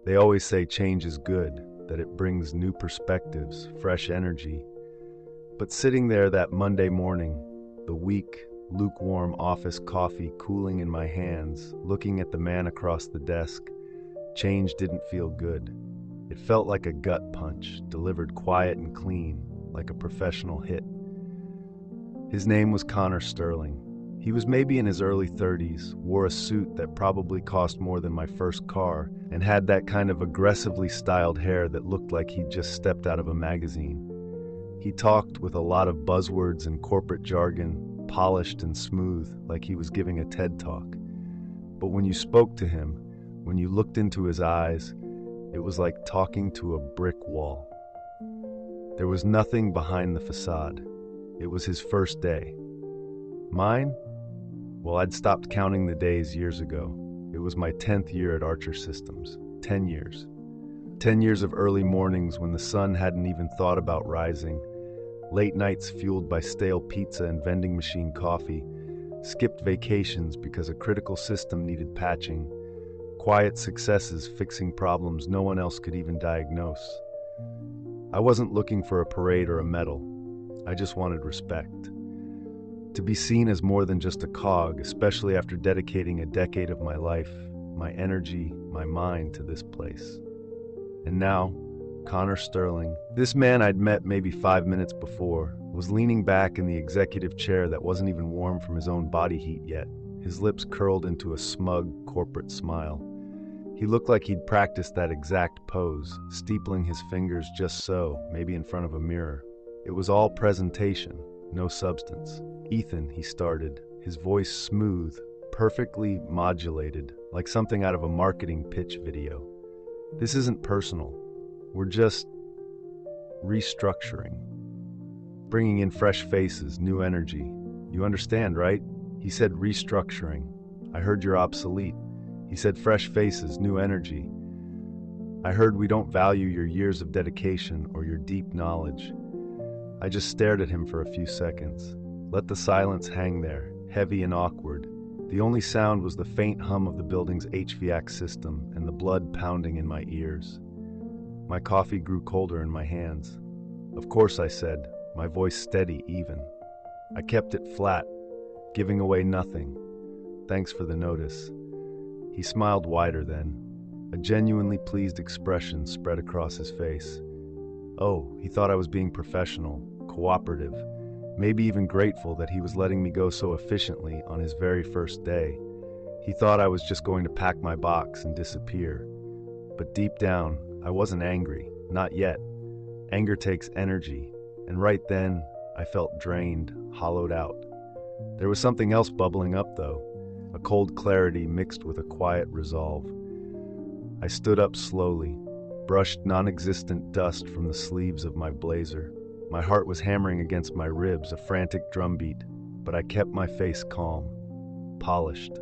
They always say change is good, that it brings new perspectives, fresh energy. But sitting there that Monday morning, the weak, lukewarm office coffee cooling in my hands, looking at the man across the desk, change didn't feel good. It felt like a gut punch, delivered quiet and clean, like a professional hit. His name was Connor Sterling. He was maybe in his early 30s, wore a suit that probably cost more than my first car, and had that kind of aggressively styled hair that looked like he'd just stepped out of a magazine. He talked with a lot of buzzwords and corporate jargon, polished and smooth, like he was giving a TED Talk. But when you spoke to him, when you looked into his eyes, it was like talking to a brick wall. There was nothing behind the facade. It was his first day. Mine? Well, I'd stopped counting the days years ago. It was my 10th year at Archer Systems. 10 years. 10 years of early mornings when the sun hadn't even thought about rising, late nights fueled by stale pizza and vending machine coffee, skipped vacations because a critical system needed patching, quiet successes fixing problems no one else could even diagnose. I wasn't looking for a parade or a medal. I just wanted respect. To be seen as more than just a cog, especially after dedicating a decade of my life, my energy, my mind to this place. And now, Connor Sterling, this man I'd met maybe 5 minutes before, was leaning back in the executive chair that wasn't even warm from his own body heat yet, his lips curled into a smug corporate smile. He looked like he'd practiced that exact pose, steepling his fingers just so, maybe in front of a mirror. It was all presentation, no substance. "Ethan," he started, his voice smooth, perfectly modulated, like something out of a marketing pitch video. "This isn't personal. We're just restructuring. Bringing in fresh faces, new energy. You understand, right?" He said restructuring. I heard you're obsolete. He said fresh faces, new energy. I heard we don't value your years of dedication or your deep knowledge. I just stared at him for a few seconds. Let the silence hang there, heavy and awkward. The only sound was the faint hum of the building's HVAC system and the blood pounding in my ears. My coffee grew colder in my hands. "Of course," I said, my voice steady, even. I kept it flat, giving away nothing. "Thanks for the notice." He smiled wider then. A genuinely pleased expression spread across his face. Oh, he thought I was being professional, cooperative, maybe even grateful that he was letting me go so efficiently on his very first day. He thought I was just going to pack my box and disappear. But deep down, I wasn't angry, not yet. Anger takes energy, and right then, I felt drained, hollowed out. There was something else bubbling up, though, a cold clarity mixed with a quiet resolve. I stood up slowly, brushed non-existent dust from the sleeves of my blazer. My heart was hammering against my ribs, a frantic drumbeat, but I kept my face calm, polished.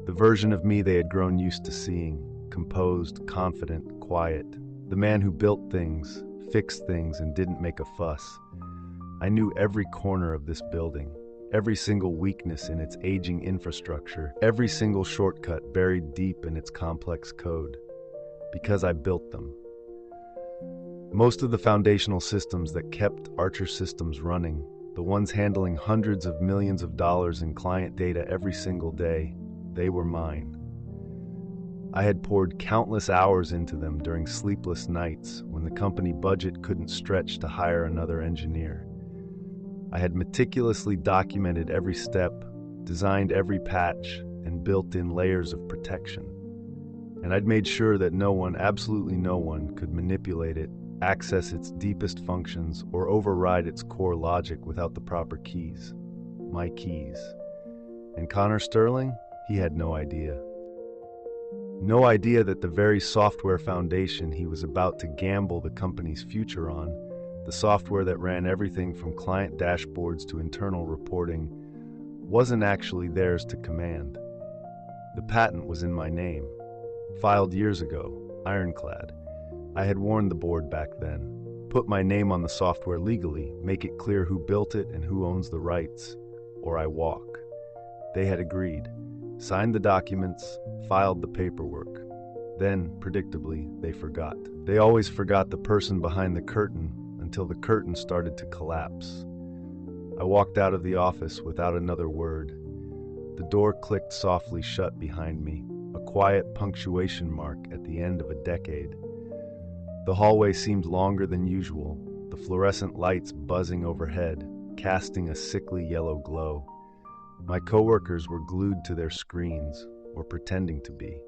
The version of me they had grown used to seeing, composed, confident, quiet. The man who built things, fixed things, and didn't make a fuss. I knew every corner of this building, every single weakness in its aging infrastructure, every single shortcut buried deep in its complex code, because I built them. Most of the foundational systems that kept Archer Systems running, the ones handling hundreds of millions of dollars in client data every single day, they were mine. I had poured countless hours into them during sleepless nights when the company budget couldn't stretch to hire another engineer. I had meticulously documented every step, designed every patch, and built in layers of protection. And I'd made sure that no one, absolutely no one, could manipulate it, access its deepest functions, or override its core logic without the proper keys. My keys. And Connor Sterling? He had no idea. No idea that the very software foundation he was about to gamble the company's future on, the software that ran everything from client dashboards to internal reporting, wasn't actually theirs to command. The patent was in my name, filed years ago, ironclad. I had warned the board back then. Put my name on the software legally, make it clear who built it and who owns the rights, or I walk. They had agreed, signed the documents, filed the paperwork. Then, predictably, they forgot. They always forgot the person behind the curtain until the curtain started to collapse. I walked out of the office without another word. The door clicked softly shut behind me, a quiet punctuation mark at the end of a decade. The hallway seemed longer than usual, the fluorescent lights buzzing overhead, casting a sickly yellow glow. My coworkers were glued to their screens, or pretending to be.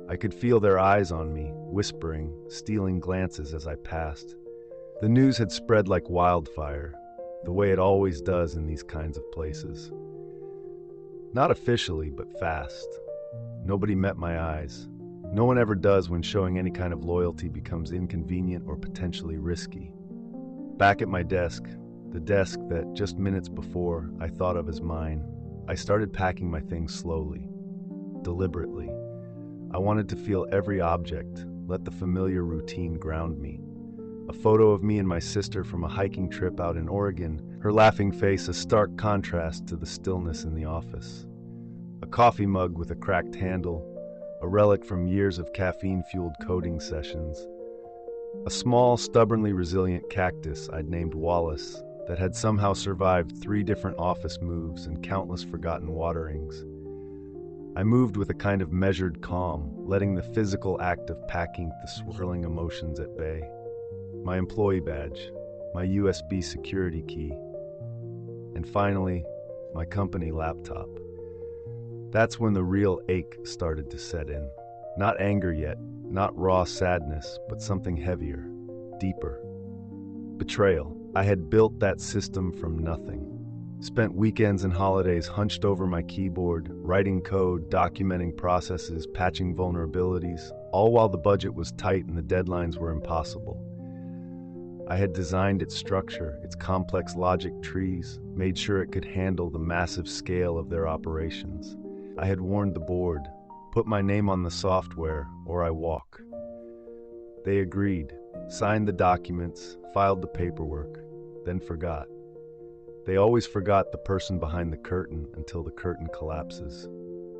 I could feel their eyes on me, whispering, stealing glances as I passed. The news had spread like wildfire, the way it always does in these kinds of places. Not officially, but fast. Nobody met my eyes. No one ever does when showing any kind of loyalty becomes inconvenient or potentially risky. Back at my desk, the desk that just minutes before I thought of as mine, I started packing my things slowly, deliberately. I wanted to feel every object, let the familiar routine ground me. A photo of me and my sister from a hiking trip out in Oregon, her laughing face a stark contrast to the stillness in the office. A coffee mug with a cracked handle, a relic from years of caffeine-fueled coding sessions. A small, stubbornly resilient cactus I'd named Wallace that had somehow survived 3 different office moves and countless forgotten waterings. I moved with a kind of measured calm, letting the physical act of packing the swirling emotions at bay. My employee badge, my USB security key, and finally, my company laptop. That's when the real ache started to set in. Not anger yet, not raw sadness, but something heavier, deeper. Betrayal. I had built that system from nothing. Spent weekends and holidays hunched over my keyboard, writing code, documenting processes, patching vulnerabilities, all while the budget was tight and the deadlines were impossible. I had designed its structure, its complex logic trees, made sure it could handle the massive scale of their operations. I had warned the board, put my name on the software, or I walk. They agreed, signed the documents, filed the paperwork, then forgot. They always forgot the person behind the curtain until the curtain collapses.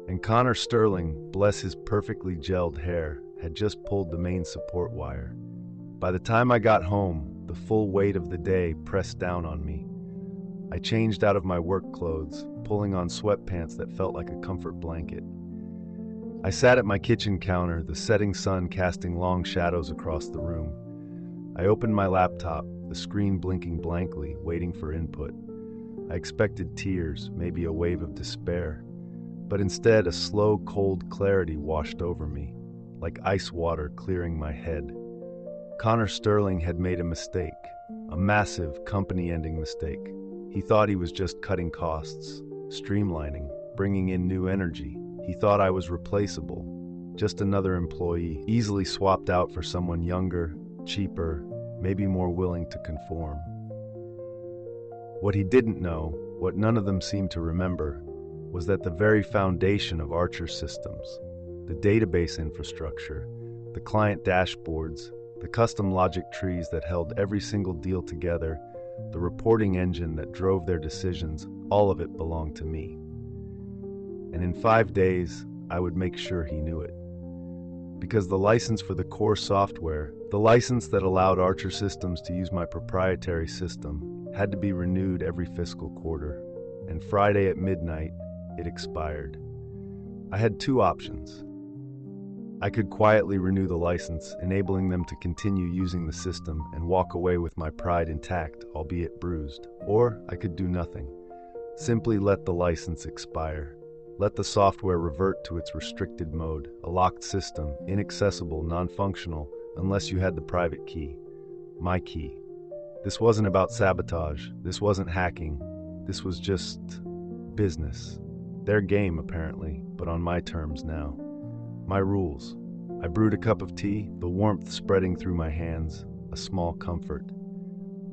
And Connor Sterling, bless his perfectly gelled hair, had just pulled the main support wire. By the time I got home, the full weight of the day pressed down on me. I changed out of my work clothes, pulling on sweatpants that felt like a comfort blanket. I sat at my kitchen counter, the setting sun casting long shadows across the room. I opened my laptop, the screen blinking blankly, waiting for input. I expected tears, maybe a wave of despair, but instead a slow, cold clarity washed over me, like ice water clearing my head. Connor Sterling had made a mistake, a massive company-ending mistake. He thought he was just cutting costs, streamlining, bringing in new energy. He thought I was replaceable, just another employee, easily swapped out for someone younger, cheaper, maybe more willing to conform. What he didn't know, what none of them seemed to remember, was that the very foundation of Archer Systems, the database infrastructure, the client dashboards, the custom logic trees that held every single deal together, the reporting engine that drove their decisions, all of it belonged to me. And in 5 days, I would make sure he knew it. Because the license for the core software, the license that allowed Archer Systems to use my proprietary system, had to be renewed every fiscal quarter, and Friday at midnight, it expired. I had 2 options. I could quietly renew the license, enabling them to continue using the system and walk away with my pride intact, albeit bruised. Or I could do nothing. Simply let the license expire. Let the software revert to its restricted mode, a locked system, inaccessible, non-functional, unless you had the private key. My key. This wasn't about sabotage. This wasn't hacking. This was just business. Their game, apparently, but on my terms now. My rules. I brewed a cup of tea, the warmth spreading through my hands, a small comfort.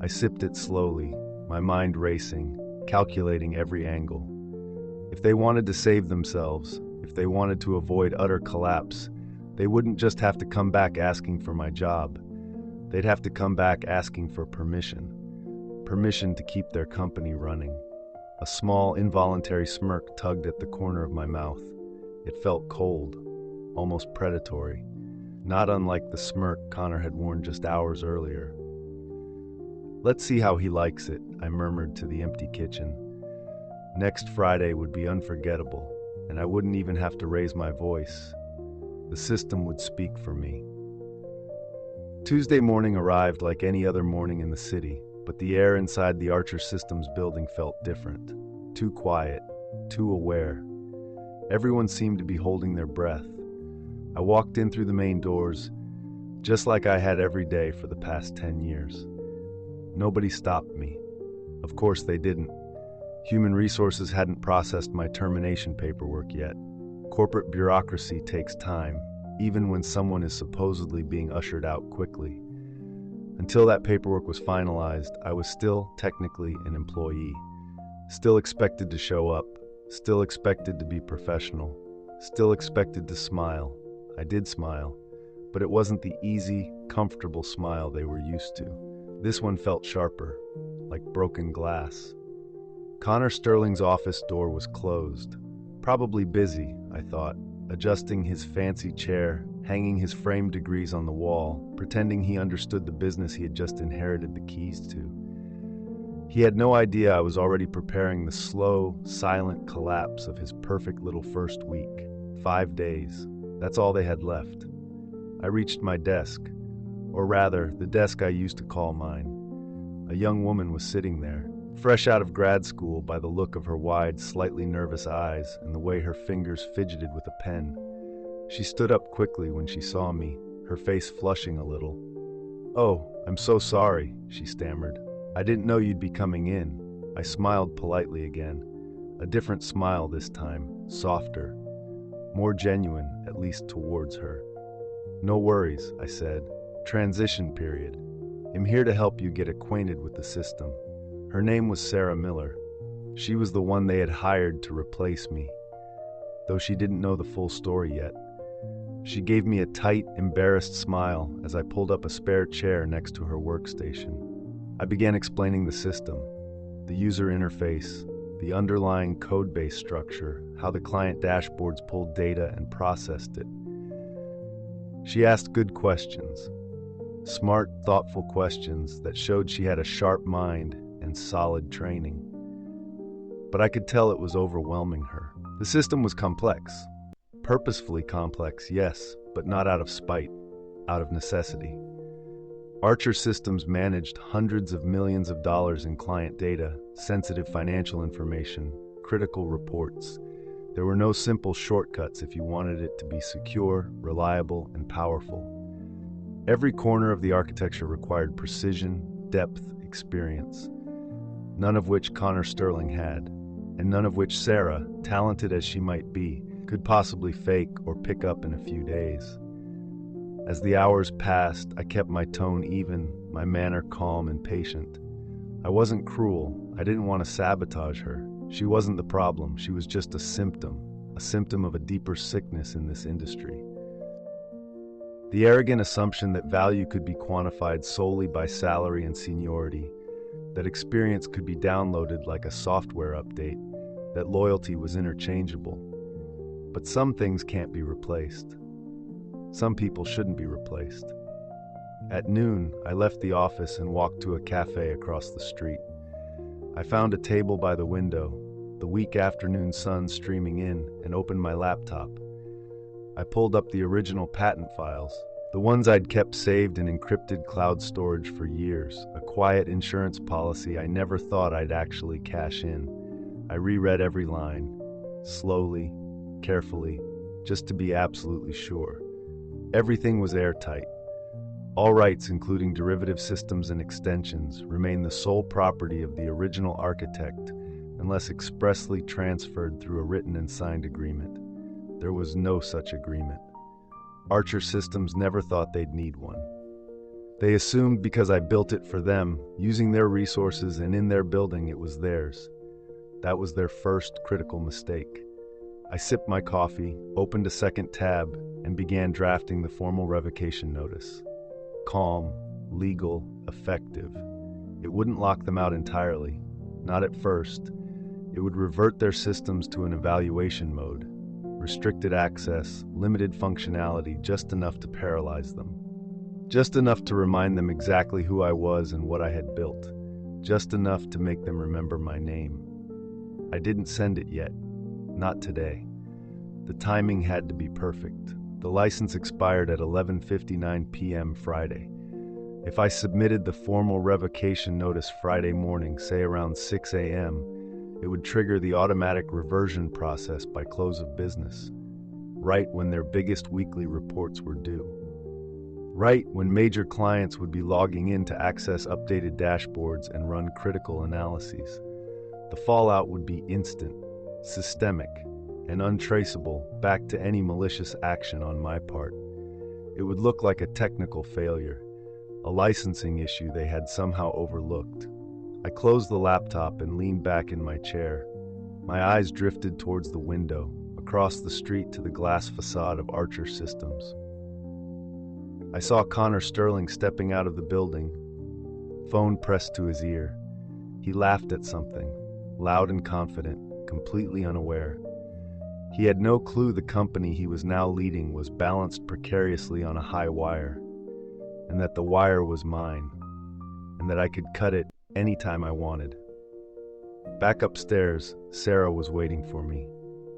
I sipped it slowly, my mind racing, calculating every angle. If they wanted to save themselves, if they wanted to avoid utter collapse, they wouldn't just have to come back asking for my job. They'd have to come back asking for permission. Permission to keep their company running. A small, involuntary smirk tugged at the corner of my mouth. It felt cold. almost predatory, not unlike the smirk Connor had worn just hours earlier. "Let's see how he likes it," I murmured to the empty kitchen. Next Friday would be unforgettable, and I wouldn't even have to raise my voice. The system would speak for me. Tuesday morning arrived like any other morning in the city, but the air inside the Archer Systems building felt different. Too quiet, too aware. Everyone seemed to be holding their breath. I walked in through the main doors, just like I had every day for the past 10 years. Nobody stopped me. Of course they didn't. Human Resources hadn't processed my termination paperwork yet. Corporate bureaucracy takes time, even when someone is supposedly being ushered out quickly. Until that paperwork was finalized, I was still technically an employee. Still expected to show up, still expected to be professional, still expected to smile. I did smile, but it wasn't the easy, comfortable smile they were used to. This one felt sharper, like broken glass. Connor Sterling's office door was closed. Probably busy, I thought, adjusting his fancy chair, hanging his framed degrees on the wall, pretending he understood the business he had just inherited the keys to. He had no idea I was already preparing the slow, silent collapse of his perfect little first week. 5 days. That's all they had left. I reached my desk, or rather, the desk I used to call mine. A young woman was sitting there, fresh out of grad school by the look of her wide, slightly nervous eyes and the way her fingers fidgeted with a pen. She stood up quickly when she saw me, her face flushing a little. "Oh, I'm so sorry," she stammered. "I didn't know you'd be coming in." I smiled politely again. A different smile this time, softer, more genuine, at least towards her. "No worries," I said. "Transition period. I'm here to help you get acquainted with the system." Her name was Sarah Miller. She was the one they had hired to replace me, though she didn't know the full story yet. She gave me a tight, embarrassed smile as I pulled up a spare chair next to her workstation. I began explaining the system, the user interface, the underlying code-based structure, how the client dashboards pulled data and processed it. She asked good questions, smart, thoughtful questions that showed she had a sharp mind and solid training. But I could tell it was overwhelming her. The system was complex. Purposefully complex, yes, but not out of spite, out of necessity. Archer Systems managed hundreds of millions of dollars in client data, sensitive financial information, critical reports. There were no simple shortcuts if you wanted it to be secure, reliable, and powerful. Every corner of the architecture required precision, depth, experience, none of which Connor Sterling had, and none of which Sarah, talented as she might be, could possibly fake or pick up in a few days. As the hours passed, I kept my tone even, my manner calm and patient. I wasn't cruel. I didn't want to sabotage her. She wasn't the problem. She was just a symptom of a deeper sickness in this industry. The arrogant assumption that value could be quantified solely by salary and seniority, that experience could be downloaded like a software update, that loyalty was interchangeable. But some things can't be replaced. Some people shouldn't be replaced. At noon, I left the office and walked to a cafe across the street. I found a table by the window, the weak afternoon sun streaming in, and opened my laptop. I pulled up the original patent files, the ones I'd kept saved in encrypted cloud storage for years, a quiet insurance policy I never thought I'd actually cash in. I reread every line, slowly, carefully, just to be absolutely sure. Everything was airtight. All rights, including derivative systems and extensions, remain the sole property of the original architect unless expressly transferred through a written and signed agreement. There was no such agreement. Archer Systems never thought they'd need one. They assumed because I built it for them, using their resources and in their building, it was theirs. That was their first critical mistake. I sipped my coffee, opened a second tab, and began drafting the formal revocation notice. Calm, legal, effective. It wouldn't lock them out entirely, not at first. It would revert their systems to an evaluation mode. restricted access, limited functionality, just enough to paralyze them. Just enough to remind them exactly who I was and what I had built. Just enough to make them remember my name. I didn't send it yet. Not today. The timing had to be perfect. The license expired at 11:59 p.m. Friday. If I submitted the formal revocation notice Friday morning, say around 6 a.m., it would trigger the automatic reversion process by close of business, right when their biggest weekly reports were due. Right when major clients would be logging in to access updated dashboards and run critical analyses. The fallout would be instant, systemic, and untraceable back to any malicious action on my part. It would look like a technical failure, a licensing issue they had somehow overlooked. I closed the laptop and leaned back in my chair. My eyes drifted towards the window, across the street to the glass facade of Archer Systems. I saw Connor Sterling stepping out of the building, phone pressed to his ear. He laughed at something, loud and confident, completely unaware. He had no clue the company he was now leading was balanced precariously on a high wire, and that the wire was mine, and that I could cut it anytime I wanted. Back upstairs, Sarah was waiting for me.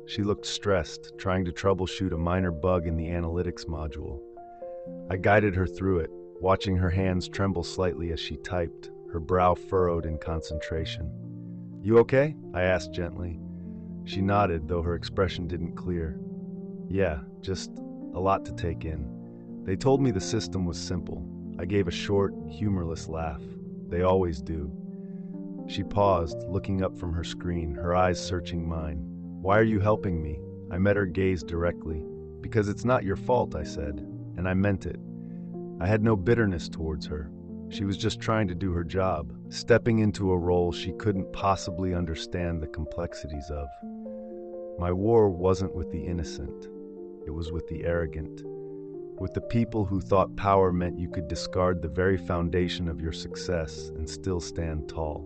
She looked stressed, trying to troubleshoot a minor bug in the analytics module. I guided her through it, watching her hands tremble slightly as she typed, her brow furrowed in concentration. "You okay?" I asked gently. She nodded, though her expression didn't clear. "Yeah, just a lot to take in. They told me the system was simple." I gave a short, humorless laugh. They always do. She paused, looking up from her screen, her eyes searching mine. "Why are you helping me?" I met her gaze directly. "Because it's not your fault," I said, and I meant it. I had no bitterness towards her. She was just trying to do her job, stepping into a role she couldn't possibly understand the complexities of. My war wasn't with the innocent. It was with the arrogant. With the people who thought power meant you could discard the very foundation of your success and still stand tall.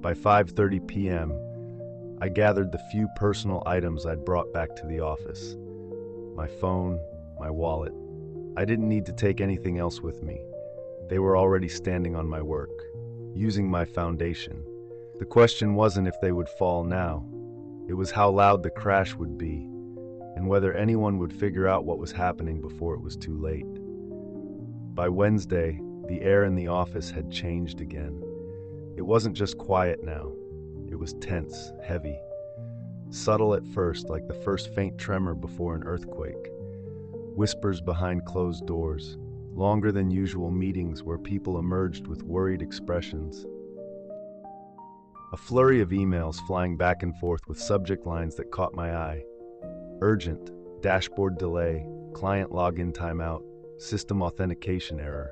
By 5:30 p.m., I gathered the few personal items I'd brought back to the office. My phone, my wallet. I didn't need to take anything else with me. They were already standing on my work, using my foundation. The question wasn't if they would fall now. It was how loud the crash would be, and whether anyone would figure out what was happening before it was too late. By Wednesday, the air in the office had changed again. It wasn't just quiet now. It was tense, heavy. Subtle at first, like the first faint tremor before an earthquake. Whispers behind closed doors. Longer than usual meetings where people emerged with worried expressions. A flurry of emails flying back and forth with subject lines that caught my eye. Urgent, dashboard delay, client login timeout, system authentication error.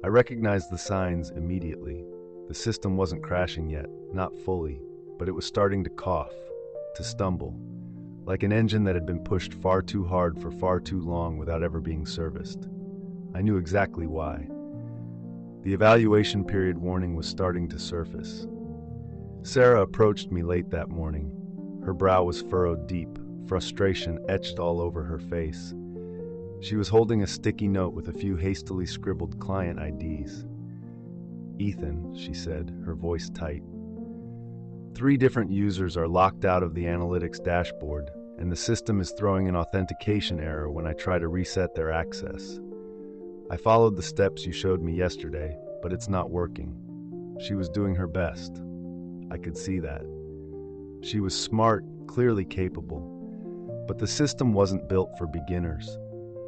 I recognized the signs immediately. The system wasn't crashing yet, not fully, but it was starting to cough, to stumble, like an engine that had been pushed far too hard for far too long without ever being serviced. I knew exactly why. The evaluation period warning was starting to surface. Sarah approached me late that morning. Her brow was furrowed deep, frustration etched all over her face. She was holding a sticky note with a few hastily scribbled client IDs. "Ethan," she said, her voice tight. "3 different users are locked out of the analytics dashboard, and the system is throwing an authentication error when I try to reset their access. I followed the steps you showed me yesterday, but it's not working." She was doing her best. I could see that. She was smart, clearly capable. But the system wasn't built for beginners.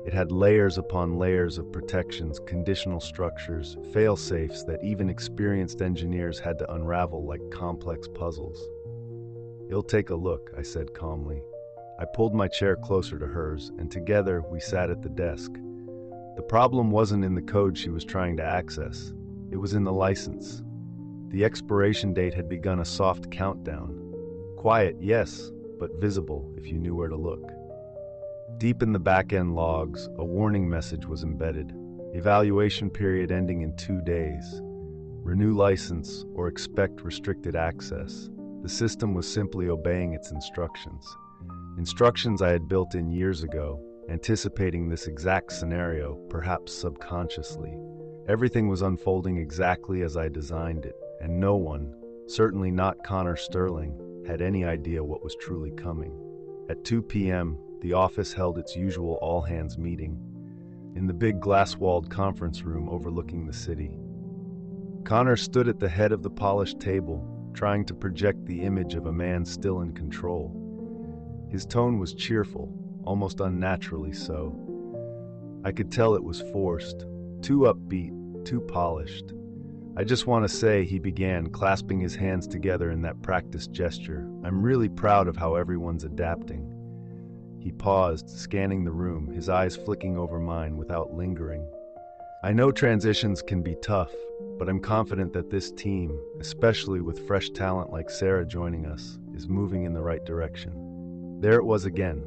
It had layers upon layers of protections, conditional structures, fail-safes that even experienced engineers had to unravel like complex puzzles. "It'll take a look," I said calmly. I pulled my chair closer to hers, and together we sat at the desk. The problem wasn't in the code she was trying to access. It was in the license. The expiration date had begun a soft countdown. Quiet, yes, but visible if you knew where to look. Deep in the back-end logs, a warning message was embedded. Evaluation period ending in 2 days. Renew license or expect restricted access. The system was simply obeying its instructions. Instructions I had built in years ago, anticipating this exact scenario, perhaps subconsciously. Everything was unfolding exactly as I designed it, and no one, certainly not Connor Sterling, had any idea what was truly coming. At 2 p.m., the office held its usual all-hands meeting in the big glass-walled conference room overlooking the city. Connor stood at the head of the polished table, trying to project the image of a man still in control. His tone was cheerful, almost unnaturally so. I could tell it was forced, too upbeat, too polished. "I just want to say," he began, clasping his hands together in that practiced gesture, "I'm really proud of how everyone's adapting." He paused, scanning the room, his eyes flicking over mine without lingering. "I know transitions can be tough, but I'm confident that this team, especially with fresh talent like Sarah joining us, is moving in the right direction." There it was again,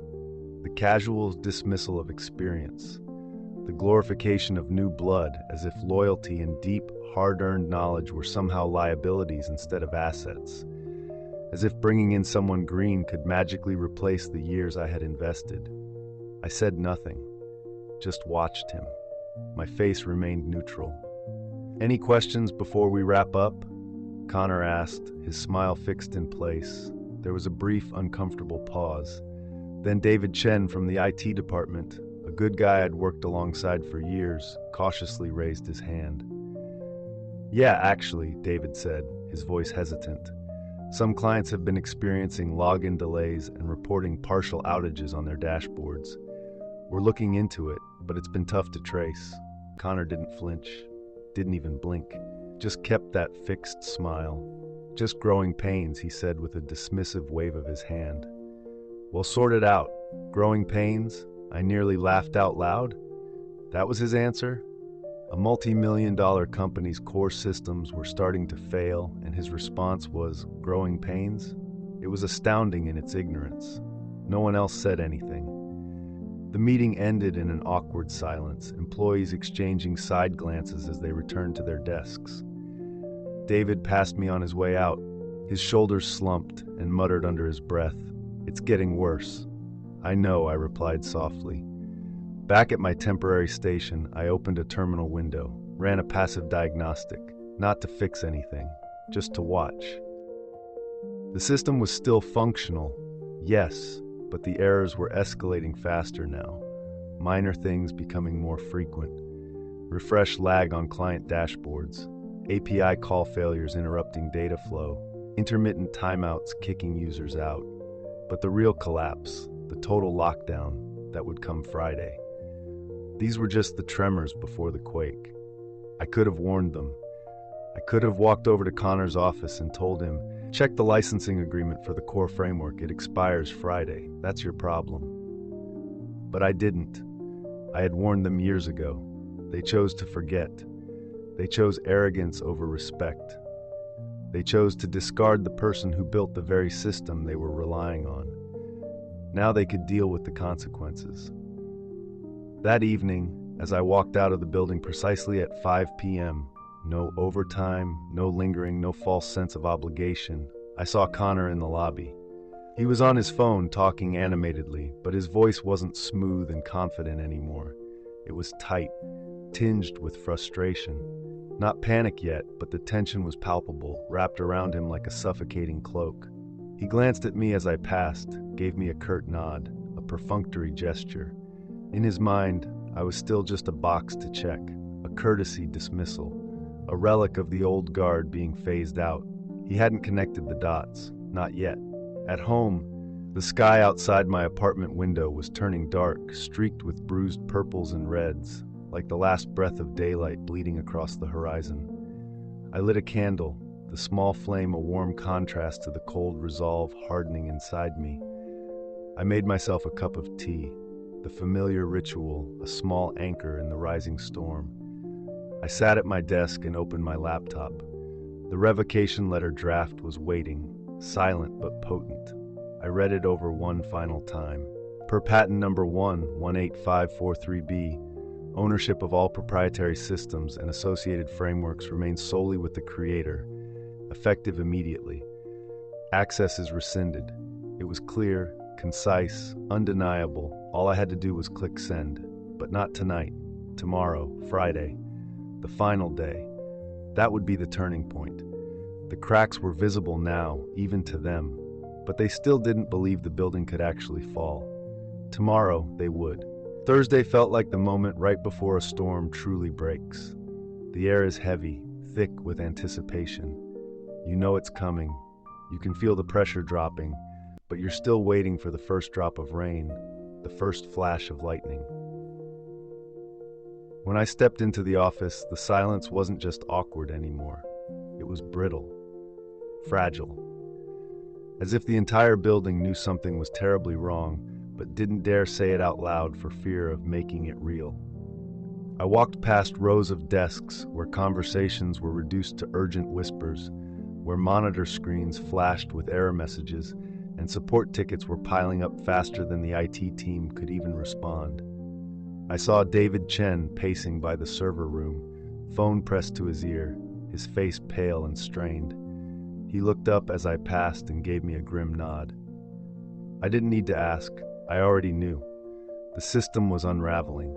the casual dismissal of experience, the glorification of new blood, as if loyalty and deep, hard-earned knowledge were somehow liabilities instead of assets, as if bringing in someone green could magically replace the years I had invested. I said nothing, just watched him. My face remained neutral. "Any questions before we wrap up?" Connor asked, his smile fixed in place. There was a brief, uncomfortable pause. Then David Chen from the IT department, a good guy I'd worked alongside for years, cautiously raised his hand. "Yeah, actually," David said, his voice hesitant. "Some clients have been experiencing login delays and reporting partial outages on their dashboards. We're looking into it, but it's been tough to trace." Connor didn't flinch, didn't even blink, just kept that fixed smile. "Just growing pains," he said with a dismissive wave of his hand. "We'll sort it out. Growing pains?" I nearly laughed out loud. That was his answer? A multi-million-dollar company's core systems were starting to fail, and his response was growing pains? It was astounding in its ignorance. No one else said anything. The meeting ended in an awkward silence, employees exchanging side glances as they returned to their desks. David passed me on his way out. His shoulders slumped and muttered under his breath, "It's getting worse." "I know," I replied softly. Back at my temporary station, I opened a terminal window, ran a passive diagnostic, not to fix anything, just to watch. The system was still functional, yes, but the errors were escalating faster now, minor things becoming more frequent. Refresh lag on client dashboards, API call failures interrupting data flow, intermittent timeouts kicking users out. But the real collapse, the total lockdown, that would come Friday. These were just the tremors before the quake. I could have warned them. I could have walked over to Connor's office and told him, "Check the licensing agreement for the core framework. It expires Friday. That's your problem." But I didn't. I had warned them years ago. They chose to forget. They chose arrogance over respect. They chose to discard the person who built the very system they were relying on. Now they could deal with the consequences. That evening, as I walked out of the building precisely at 5 p.m., no overtime, no lingering, no false sense of obligation, I saw Connor in the lobby. He was on his phone talking animatedly, but his voice wasn't smooth and confident anymore. It was tight, tinged with frustration. Not panic yet, but the tension was palpable, wrapped around him like a suffocating cloak. He glanced at me as I passed, gave me a curt nod, a perfunctory gesture. In his mind, I was still just a box to check, a courtesy dismissal, a relic of the old guard being phased out. He hadn't connected the dots, not yet. At home, the sky outside my apartment window was turning dark, streaked with bruised purples and reds, like the last breath of daylight bleeding across the horizon. I lit a candle, the small flame a warm contrast to the cold resolve hardening inside me. I made myself a cup of tea, the familiar ritual, a small anchor in the rising storm. I sat at my desk and opened my laptop. The revocation letter draft was waiting, silent but potent. I read it over one final time. Per patent number 1185543B, ownership of all proprietary systems and associated frameworks remains solely with the creator, effective immediately. Access is rescinded. It was clear, concise, undeniable. All I had to do was click send. But not tonight. Tomorrow, Friday. The final day. That would be the turning point. The cracks were visible now, even to them. But they still didn't believe the building could actually fall. Tomorrow, they would. Thursday felt like the moment right before a storm truly breaks. The air is heavy, thick with anticipation. You know it's coming. You can feel the pressure dropping, but you're still waiting for the first drop of rain, the first flash of lightning. When I stepped into the office, the silence wasn't just awkward anymore. It was brittle, fragile, as if the entire building knew something was terribly wrong, but didn't dare say it out loud for fear of making it real. I walked past rows of desks where conversations were reduced to urgent whispers, where monitor screens flashed with error messages, and support tickets were piling up faster than the IT team could even respond. I saw David Chen pacing by the server room, phone pressed to his ear, his face pale and strained. He looked up as I passed and gave me a grim nod. I didn't need to ask. I already knew. The system was unraveling.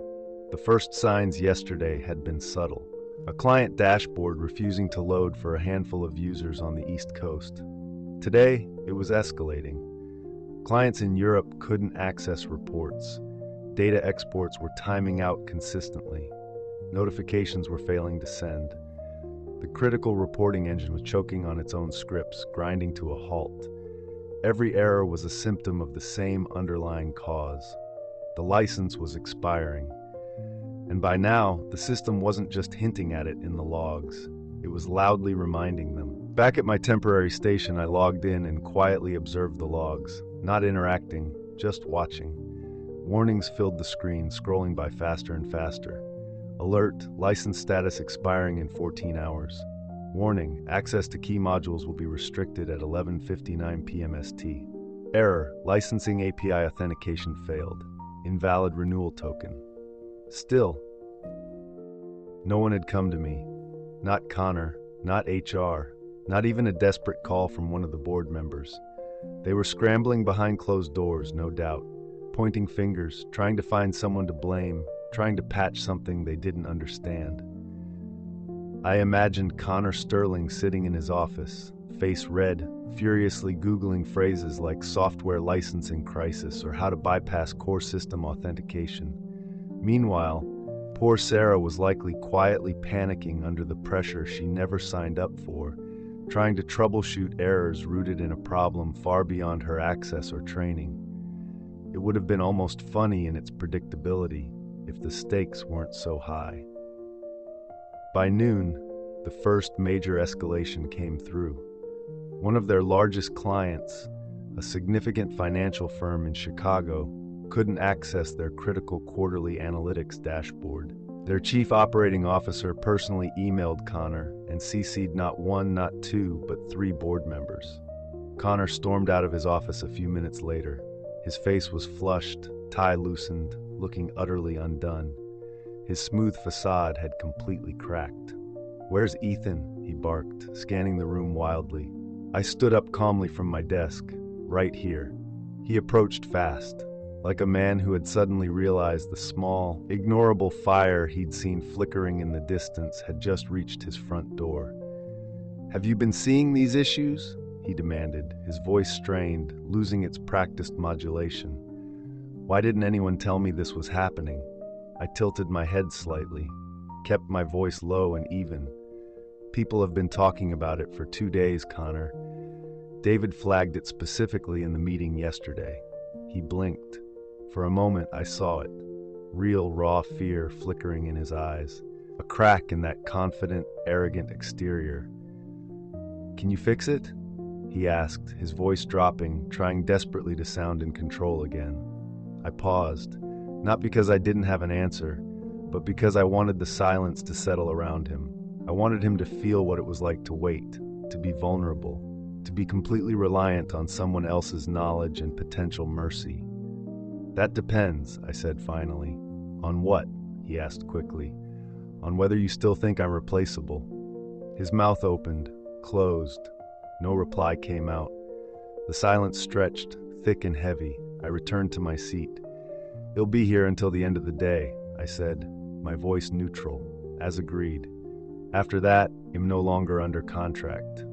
The first signs yesterday had been subtle. A client dashboard refusing to load for a handful of users on the East Coast. Today, it was escalating. Clients in Europe couldn't access reports. Data exports were timing out consistently. Notifications were failing to send. The critical reporting engine was choking on its own scripts, grinding to a halt. Every error was a symptom of the same underlying cause. The license was expiring. And by now, the system wasn't just hinting at it in the logs. It was loudly reminding them. Back at my temporary station, I logged in and quietly observed the logs, not interacting, just watching. Warnings filled the screen, scrolling by faster and faster. Alert, license status expiring in 14 hours. Warning, access to key modules will be restricted at 11:59 p.m. ST. Error, licensing API authentication failed. Invalid renewal token. Still, no one had come to me. Not Connor, not HR, not even a desperate call from one of the board members. They were scrambling behind closed doors, no doubt, pointing fingers, trying to find someone to blame, trying to patch something they didn't understand. I imagined Connor Sterling sitting in his office, face red, furiously Googling phrases like software licensing crisis or how to bypass core system authentication. Meanwhile, poor Sarah was likely quietly panicking under the pressure she never signed up for, trying to troubleshoot errors rooted in a problem far beyond her access or training. It would have been almost funny in its predictability if the stakes weren't so high. By noon, the first major escalation came through. One of their largest clients, a significant financial firm in Chicago, couldn't access their critical quarterly analytics dashboard. Their chief operating officer personally emailed Connor and CC'd not one, not two, but 3 board members. Connor stormed out of his office a few minutes later. His face was flushed, tie loosened, looking utterly undone. His smooth facade had completely cracked. "Where's Ethan?" he barked, scanning the room wildly. I stood up calmly from my desk. "Right here." He approached fast, like a man who had suddenly realized the small, ignorable fire he'd seen flickering in the distance had just reached his front door. "Have you been seeing these issues?" he demanded, his voice strained, losing its practiced modulation. Why didn't anyone tell me this was happening? I tilted my head slightly, kept my voice low and even. "People have been talking about it for 2 days, Connor. David flagged it specifically in the meeting yesterday." He blinked. For a moment, I saw it. Real, raw fear flickering in his eyes. A crack in that confident, arrogant exterior. "Can you fix it?" he asked, his voice dropping, trying desperately to sound in control again. I paused, not because I didn't have an answer, but because I wanted the silence to settle around him. I wanted him to feel what it was like to wait, to be vulnerable, to be completely reliant on someone else's knowledge and potential mercy. "That depends," I said finally. "On what?" he asked quickly. "On whether you still think I'm replaceable." His mouth opened, closed. No reply came out. The silence stretched, thick and heavy. I returned to my seat. "He'll be here until the end of the day," I said, my voice neutral, as agreed. After that, I'm no longer under contract.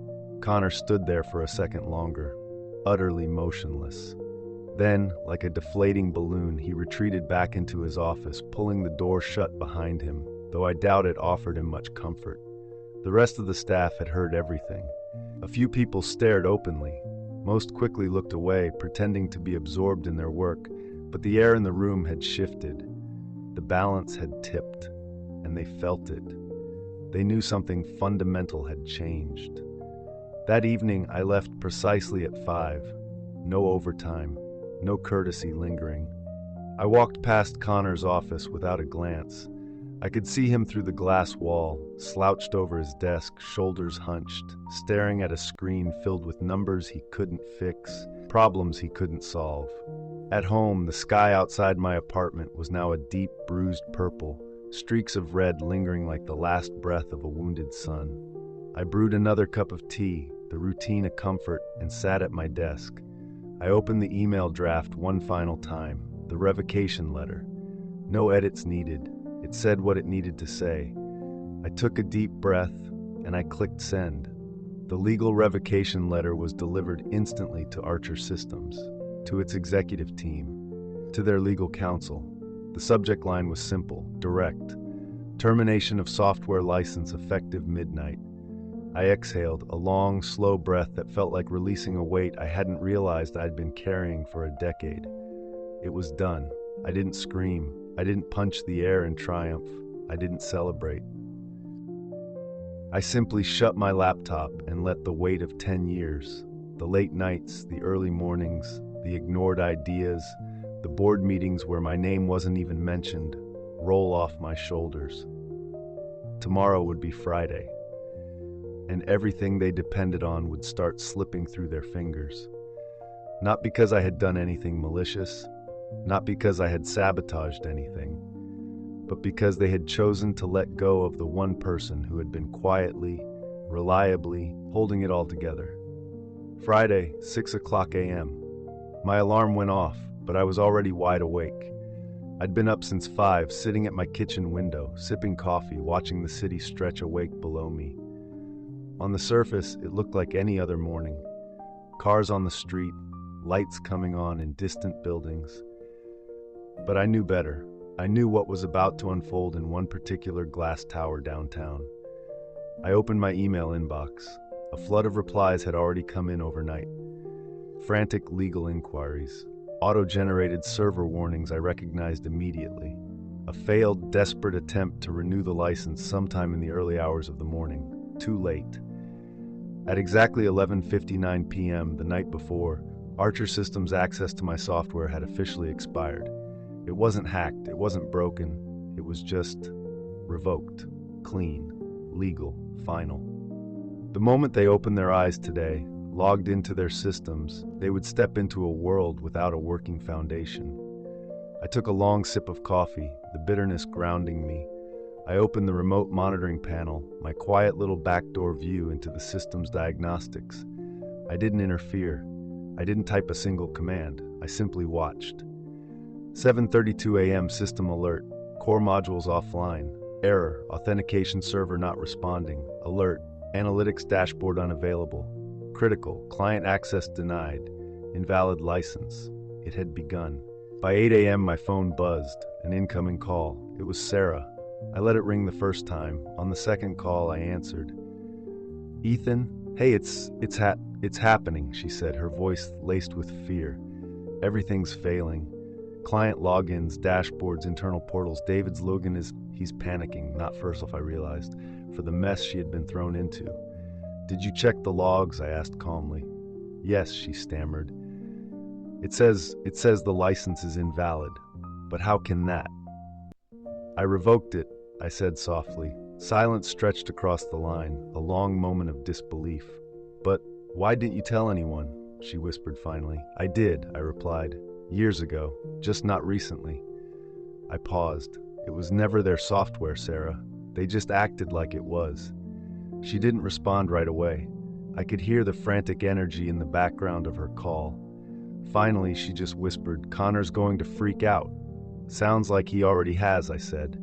Connor stood there for a second longer, utterly motionless. Then, like a deflating balloon, he retreated back into his office, pulling the door shut behind him, though I doubt it offered him much comfort. The rest of the staff had heard everything. A few people stared openly. Most quickly looked away, pretending to be absorbed in their work, but the air in the room had shifted. The balance had tipped, and they felt it. They knew something fundamental had changed. That evening, I left precisely at 5. No overtime, no courtesy lingering. I walked past Connor's office without a glance. I could see him through the glass wall, slouched over his desk, shoulders hunched, staring at a screen filled with numbers he couldn't fix, problems he couldn't solve. At home, the sky outside my apartment was now a deep, bruised purple, streaks of red lingering like the last breath of a wounded sun. I brewed another cup of tea, the routine a comfort, and sat at my desk. I opened the email draft one final time, the revocation letter. No edits needed. It said what it needed to say. I took a deep breath, and I clicked send. The legal revocation letter was delivered instantly to Archer Systems, to its executive team, to their legal counsel. The subject line was simple, direct. Termination of software license effective midnight. I exhaled, a long, slow breath that felt like releasing a weight I hadn't realized I'd been carrying for a decade. It was done. I didn't scream. I didn't punch the air in triumph. I didn't celebrate. I simply shut my laptop and let the weight of 10 years, the late nights, the early mornings, the ignored ideas, the board meetings where my name wasn't even mentioned, roll off my shoulders. Tomorrow would be Friday, and everything they depended on would start slipping through their fingers. Not because I had done anything malicious, not because I had sabotaged anything, but because they had chosen to let go of the one person who had been quietly, reliably holding it all together. Friday, 6:00 a.m. My alarm went off, but I was already wide awake. I'd been up since 5, sitting at my kitchen window, sipping coffee, watching the city stretch awake below me. On the surface, it looked like any other morning. Cars on the street, lights coming on in distant buildings. But I knew better. I knew what was about to unfold in one particular glass tower downtown. I opened my email inbox. A flood of replies had already come in overnight. Frantic legal inquiries, auto-generated server warnings I recognized immediately. A failed, desperate attempt to renew the license sometime in the early hours of the morning. Too late. At exactly 11:59 p.m. the night before, Archer Systems' access to my software had officially expired. It wasn't hacked, it wasn't broken, it was just revoked, clean, legal, final. The moment they opened their eyes today, logged into their systems, they would step into a world without a working foundation. I took a long sip of coffee, the bitterness grounding me. I opened the remote monitoring panel, my quiet little backdoor view into the system's diagnostics. I didn't interfere. I didn't type a single command. I simply watched. 7:32 a.m. system alert. Core modules offline. Error. Authentication server not responding. Alert. Analytics dashboard unavailable. Critical. Client access denied. Invalid license. It had begun. By 8 a.m. my phone buzzed. An incoming call. It was Sarah. I let it ring the first time. On the second call, I answered. "Ethan? Hey, it's happening," she said, her voice laced with fear. "Everything's failing. Client logins, dashboards, internal portals. David's login he's panicking, not first off I realized, for the mess she had been thrown into. Did you check the logs?" I asked calmly. "Yes," she stammered. It says the license is invalid. But how can that?" "I revoked it," I said softly. Silence stretched across the line, a long moment of disbelief. "But why didn't you tell anyone?" she whispered finally. "I did," I replied. "Years ago, just not recently." I paused. "It was never their software, Sarah. They just acted like it was." She didn't respond right away. I could hear the frantic energy in the background of her call. Finally, she just whispered, "Connor's going to freak out." "Sounds like he already has," I said,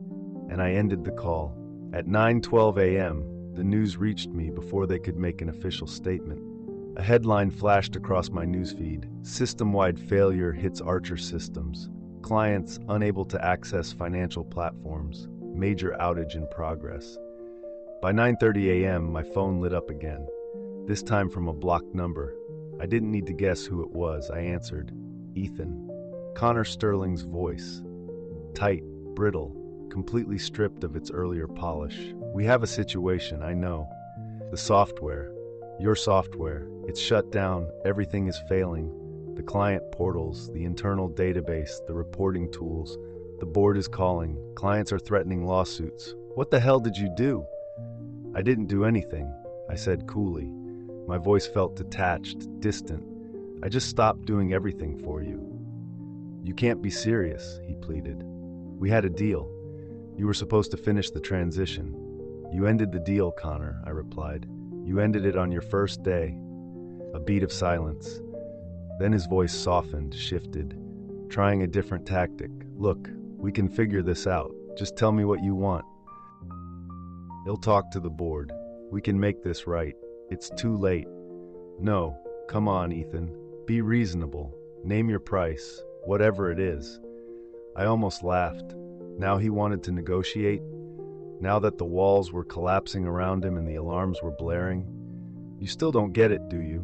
and I ended the call. At 9:12 a.m., the news reached me before they could make an official statement. A headline flashed across my newsfeed: "System-wide failure hits Archer Systems. Clients unable to access financial platforms. Major outage in progress." By 9:30 a.m., my phone lit up again, this time from a blocked number. I didn't need to guess who it was. I answered, "Ethan." Connor Sterling's voice. Tight, brittle, completely stripped of its earlier polish. "We have a situation, I know. The software, your software, it's shut down, everything is failing. The client portals, the internal database, the reporting tools. The board is calling, clients are threatening lawsuits. What the hell did you do?" "I didn't do anything," I said coolly. My voice felt detached, distant. "I just stopped doing everything for you." "You can't be serious," he pleaded. "We had a deal. You were supposed to finish the transition." "You ended the deal, Connor," I replied. "You ended it on your first day." A beat of silence. Then his voice softened, shifted, trying a different tactic. "Look, we can figure this out. Just tell me what you want. He'll talk to the board. We can make this right. It's too late." "No, come on, Ethan. Be reasonable. Name your price, whatever it is." I almost laughed. Now he wanted to negotiate? Now that the walls were collapsing around him and the alarms were blaring? "You still don't get it, do you?"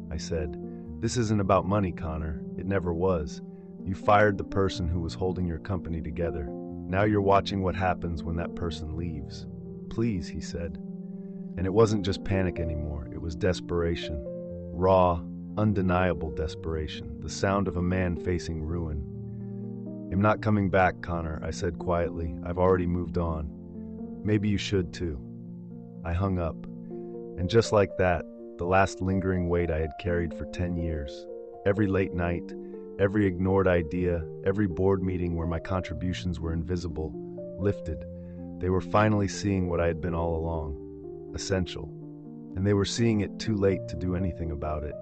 I said. "This isn't about money, Connor. It never was. You fired the person who was holding your company together. Now you're watching what happens when that person leaves." "Please," he said. And it wasn't just panic anymore. It was desperation. Raw, undeniable desperation. The sound of a man facing ruin. "I'm not coming back, Connor," I said quietly. "I've already moved on. Maybe you should too." I hung up. And just like that, the last lingering weight I had carried for 10 years. Every late night, every ignored idea, every board meeting where my contributions were invisible, lifted. They were finally seeing what I had been all along. Essential. And they were seeing it too late to do anything about it.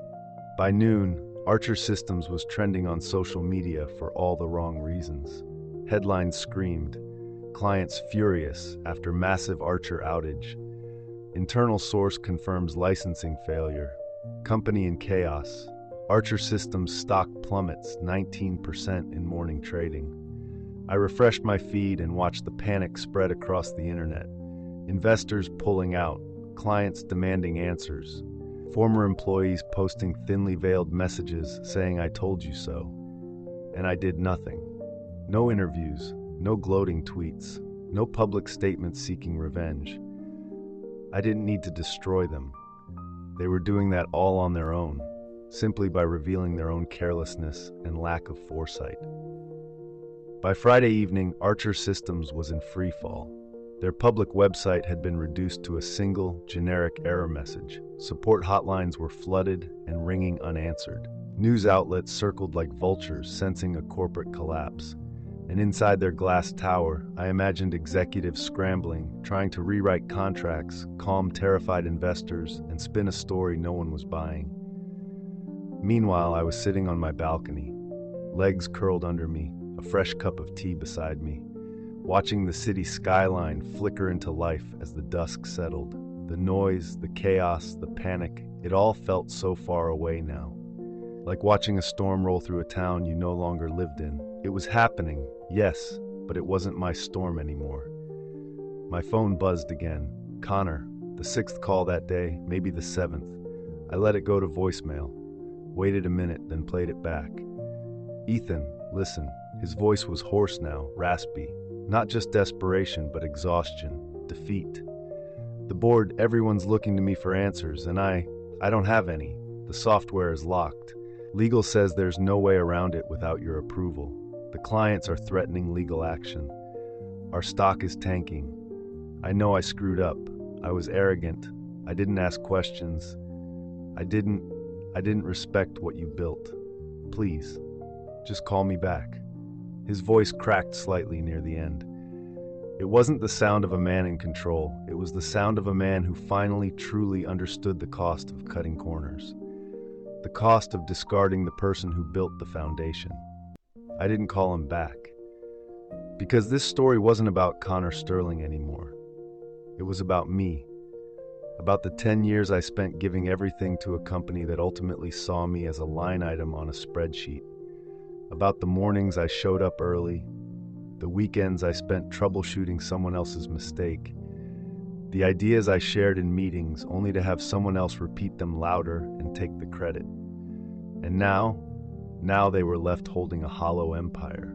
By noon, Archer Systems was trending on social media for all the wrong reasons. Headlines screamed, "Clients furious after massive Archer outage." "Internal source confirms licensing failure." "Company in chaos." "Archer Systems stock plummets 19% in morning trading." I refreshed my feed and watched the panic spread across the internet. Investors pulling out, clients demanding answers, former employees posting thinly veiled messages saying, "I told you so." And I did nothing. No interviews, no gloating tweets, no public statements seeking revenge. I didn't need to destroy them. They were doing that all on their own, simply by revealing their own carelessness and lack of foresight. By Friday evening, Archer Systems was in free fall. Their public website had been reduced to a single, generic error message. Support hotlines were flooded and ringing unanswered. News outlets circled like vultures, sensing a corporate collapse. And inside their glass tower, I imagined executives scrambling, trying to rewrite contracts, calm terrified investors, and spin a story no one was buying. Meanwhile, I was sitting on my balcony, legs curled under me, a fresh cup of tea beside me, watching the city skyline flicker into life as the dusk settled. The noise, the chaos, the panic, it all felt so far away now. Like watching a storm roll through a town you no longer lived in. It was happening, yes, but it wasn't my storm anymore. My phone buzzed again. Connor, the 6th call that day, maybe the 7th. I let it go to voicemail, waited a minute, then played it back. "Ethan, listen." His voice was hoarse now, raspy. Not just desperation, but exhaustion, defeat. "The board, everyone's looking to me for answers, and I don't have any. The software is locked. Legal says there's no way around it without your approval. The clients are threatening legal action. Our stock is tanking. I know I screwed up. I was arrogant. I didn't ask questions. I didn't respect what you built. Please, just call me back." His voice cracked slightly near the end. It wasn't the sound of a man in control. It was the sound of a man who finally truly understood the cost of cutting corners. the cost of discarding the person who built the foundation. I didn't call him back. Because this story wasn't about Connor Sterling anymore. It was about me. About the 10 years I spent giving everything to a company that ultimately saw me as a line item on a spreadsheet. About the mornings I showed up early, the weekends I spent troubleshooting someone else's mistake, the ideas I shared in meetings only to have someone else repeat them louder and take the credit. And now they were left holding a hollow empire,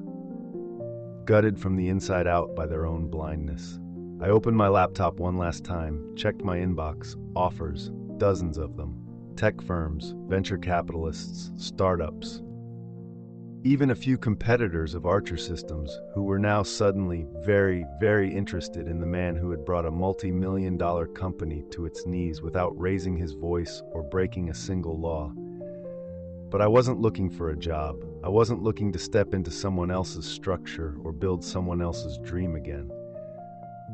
gutted from the inside out by their own blindness. I opened my laptop one last time, checked my inbox, offers, dozens of them, tech firms, venture capitalists, startups, even a few competitors of Archer Systems who were now suddenly very, very interested in the man who had brought a multi-million-dollar company to its knees without raising his voice or breaking a single law. But I wasn't looking for a job. I wasn't looking to step into someone else's structure or build someone else's dream again.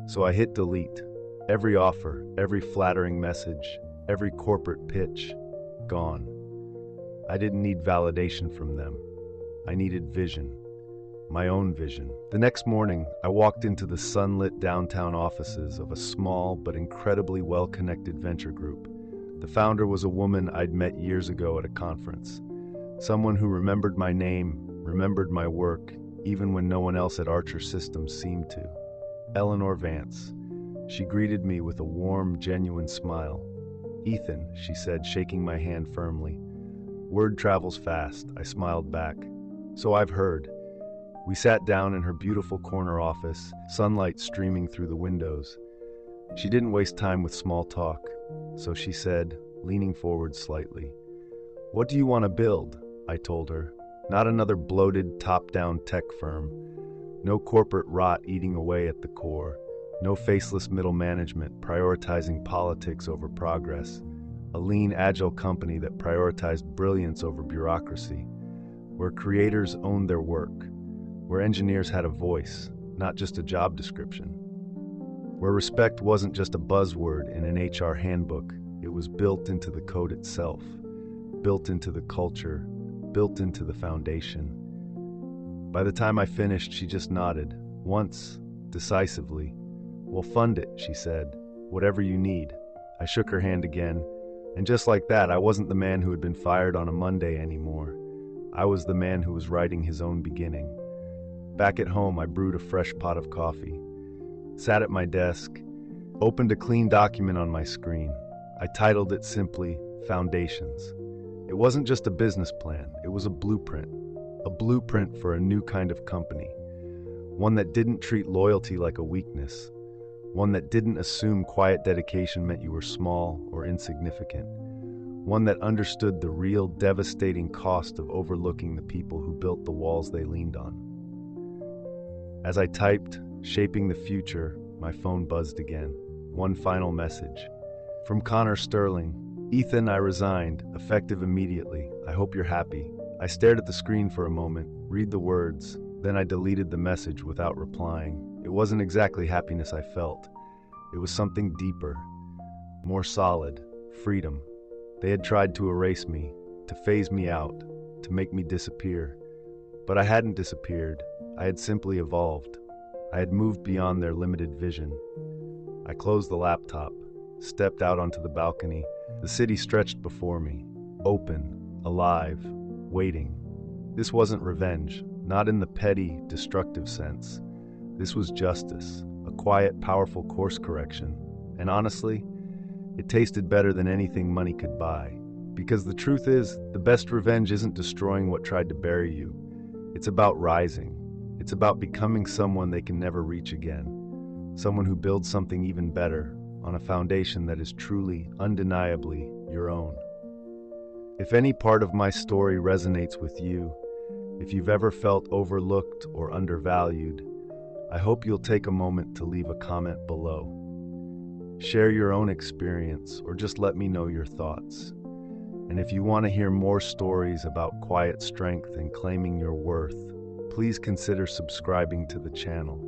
So I hit delete. Every offer, every flattering message, every corporate pitch, gone. I didn't need validation from them. I needed vision. My own vision. The next morning, I walked into the sunlit downtown offices of a small but incredibly well-connected venture group. The founder was a woman I'd met years ago at a conference. Someone who remembered my name, remembered my work, even when no one else at Archer Systems seemed to. Eleanor Vance. She greeted me with a warm, genuine smile. "Ethan," she said, shaking my hand firmly. "Word travels fast," I smiled back. "So I've heard." We sat down in her beautiful corner office, sunlight streaming through the windows. She didn't waste time with small talk, so she said, leaning forward slightly, "What do you want to build?" I told her. "Not another bloated, top-down tech firm. No corporate rot eating away at the core. No faceless middle management prioritizing politics over progress. A lean, agile company that prioritized brilliance over bureaucracy. Where creators owned their work. Where engineers had a voice, not just a job description. Where respect wasn't just a buzzword in an HR handbook, it was built into the code itself, built into the culture, built into the foundation." By the time I finished, she just nodded, once, decisively. "We'll fund it," she said, "whatever you need." I shook her hand again, and just like that, I wasn't the man who had been fired on a Monday anymore. I was the man who was writing his own beginning. Back at home, I brewed a fresh pot of coffee, sat at my desk, opened a clean document on my screen. I titled it simply, Foundations. It wasn't just a business plan, it was a blueprint for a new kind of company. One that didn't treat loyalty like a weakness. One that didn't assume quiet dedication meant you were small or insignificant. One that understood the real devastating cost of overlooking the people who built the walls they leaned on. As I typed, shaping the future, my phone buzzed again. One final message. From Connor Sterling. "Ethan, I resigned, effective immediately. I hope you're happy." I stared at the screen for a moment, read the words, then I deleted the message without replying. It wasn't exactly happiness I felt. It was something deeper, more solid, freedom. They had tried to erase me, to phase me out, to make me disappear. But I hadn't disappeared. I had simply evolved. I had moved beyond their limited vision. I closed the laptop, stepped out onto the balcony. The city stretched before me, open, alive, waiting. This wasn't revenge, not in the petty, destructive sense. This was justice, a quiet, powerful course correction. And honestly, it tasted better than anything money could buy. Because the truth is, the best revenge isn't destroying what tried to bury you. It's about rising. It's about becoming someone they can never reach again. Someone who builds something even better, on a foundation that is truly, undeniably, your own. If any part of my story resonates with you, if you've ever felt overlooked or undervalued, I hope you'll take a moment to leave a comment below. Share your own experience or just let me know your thoughts. And if you want to hear more stories about quiet strength and claiming your worth, please consider subscribing to the channel.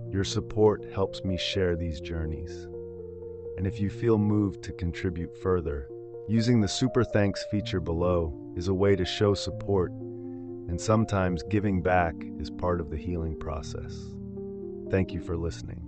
Your support helps me share these journeys. And if you feel moved to contribute further, Using the Super Thanks feature below is a way to show support, and sometimes giving back is part of the healing process. Thank you for listening.